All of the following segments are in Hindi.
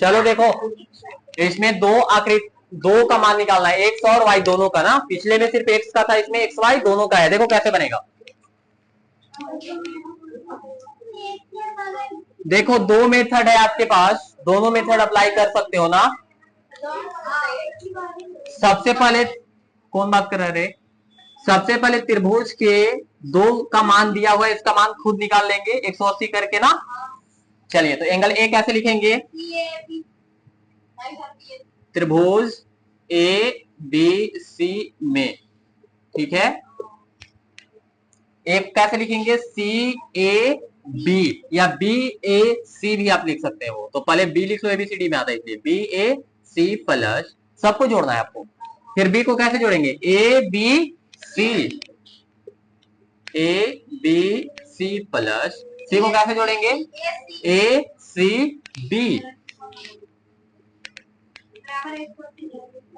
चलो देखो, इसमें दो आकृति, दो का मान निकालना है, एक्स और वाई दोनों का ना। पिछले में सिर्फ एक्स का था, इसमें एक्स वाई दोनों का है। देखो कैसे बनेगा। देखो दो मेथड है आपके पास, दोनों मेथड अप्लाई कर सकते हो ना। सबसे पहले कौन बात कर रहे, सबसे पहले त्रिभुज के दो का मान दिया हुआ है, इसका मान खुद निकाल लेंगे 180 करके ना। चलिए तो एंगल ए कैसे लिखेंगे, त्रिभुज ए बी सी में, ठीक है। एक कैसे लिखेंगे, सी ए बी, या बी ए सी भी आप लिख सकते हो। तो पहले बी लिख लो, एबीसीडी में आता है, इसलिए बी ए सी प्लस, सबको जोड़ना है आपको। फिर बी को कैसे जोड़ेंगे, A B C, A B C plus, C को कैसे जोड़ेंगे, ए सी बी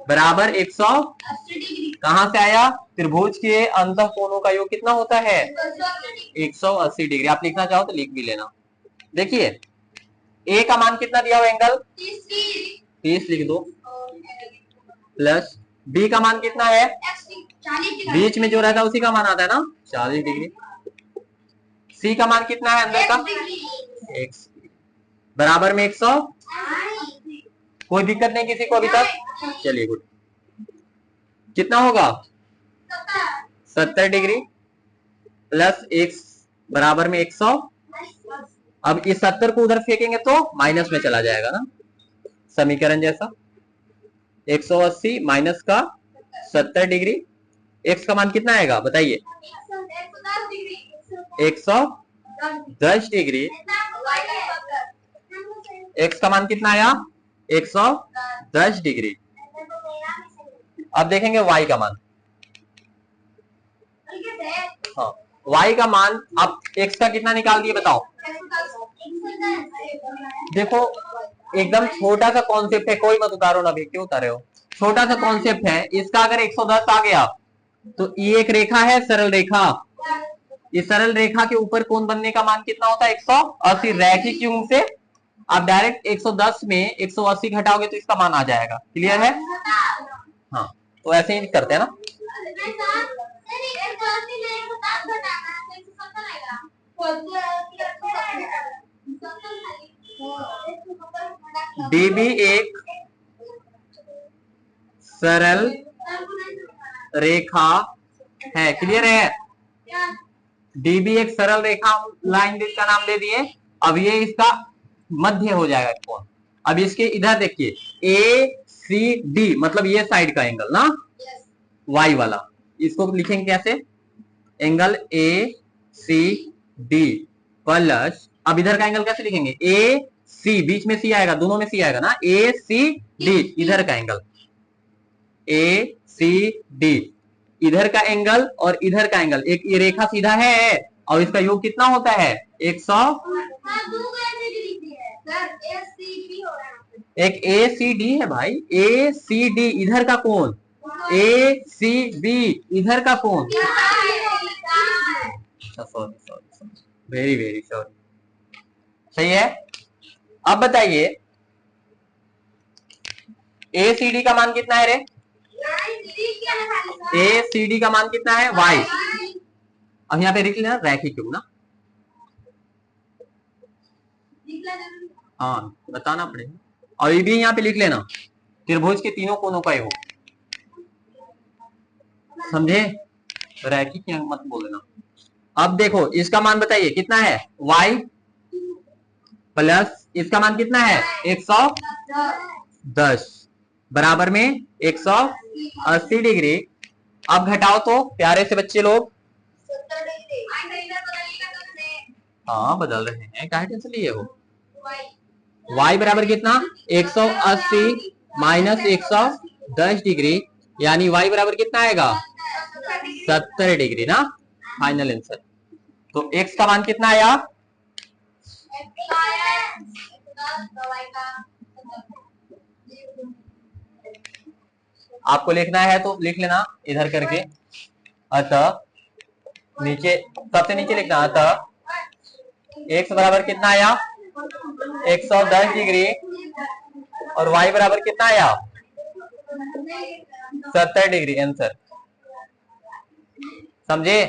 बराबर 180। कहां से आया, त्रिभुज के अंतः कोणों का योग कितना होता है, 180 डिग्री। आप लिखना चाहो तो लिख भी लेना। देखिए ए का मान कितना दिया हुआ, एंगल 30 लिख दो, प्लस बी का मान कितना है, बीच में जो रहता है उसी का मान आता है ना, 40 डिग्री। सी का मान कितना है अंदर का, x बराबर में 100। कोई दिक्कत नहीं किसी को अभी तक, चलिए गुड। कितना होगा, 70 डिग्री प्लस x बराबर में 100। अब इस 70 को उधर फेंकेंगे तो माइनस में चला जाएगा ना, समीकरण जैसा। 180 माइनस का 70 डिग्री, x का मान कितना आएगा बताइए, 110 डिग्री। x का मान कितना आया, 110 डिग्री। अब देखेंगे y का मान। हाँ, y का मान आप x का कितना निकाल दिए बताओ। देखो एकदम छोटा सा कॉन्सेप्ट है, कोई मत उतारो ना, भी क्यों उतारे हो, छोटा सा कॉन्सेप्ट है इसका। अगर 110 आ गया तो ये एक रेखा है, सरल रेखा, इस सरल रेखा के ऊपर कोण बनने का मान कितना होता है, 180। रैखिक योग से आप डायरेक्ट 110 में 180 घटाओगे तो इसका मान आ जाएगा। क्लियर है, हाँ तो ऐसे ही करते हैं ना। डीबी एक सरल रेखा है, क्लियर है। डीबी एक सरल रेखा लाइन का नाम दे दिए। अब ये इसका मध्य हो जाएगा कोण। अब इसके इधर देखिए, ए सी डी मतलब ये साइड का एंगल ना, वाई वाला, इसको लिखेंगे कैसे, angle A C D plus, अब इधर का एंगल कैसे लिखेंगे, ए सी, बीच में सी आएगा, दोनों में सी आएगा ना, ए सी डी इधर का एंगल, ए सी डी इधर का एंगल और इधर का एंगल, एक ये रेखा सीधा है और इसका योग कितना होता है 100। एक ए सी डी है भाई, ए सी डी इधर का कोण, ए सी बी इधर का कोण। सॉरी वेरी वेरी सॉरी, सही है। अब बताइए ए सी डी का मान कितना है रे, ए सी डी का मान कितना है y। अब यहाँ पे लिख लेना रैखिक योग ना, हाँ बताना पड़ेगा। और ये भी यहाँ पे लिख लेना त्रिभुज के तीनों कोनों का योग, समझे, रैखिक मत बोल देना। अब देखो इसका मान बताइए कितना है, y प्लस इसका मान कितना है 110 बराबर में 180 डिग्री। अब घटाओ तो प्यारे से बच्चे लोग, हाँ बदल रहे हैं, काहे टेंशन लिए हो। y बराबर कितना 180 माइनस 110 डिग्री, यानी y बराबर कितना आएगा 70 डिग्री ना, फाइनल आंसर। तो x का मान कितना आया, आपको लिखना है तो लिख लेना इधर करके। अतः नीचे सबसे नीचे लिखना, अतः x बराबर कितना आया 110 डिग्री और y बराबर कितना आया 70 डिग्री आंसर। समझे?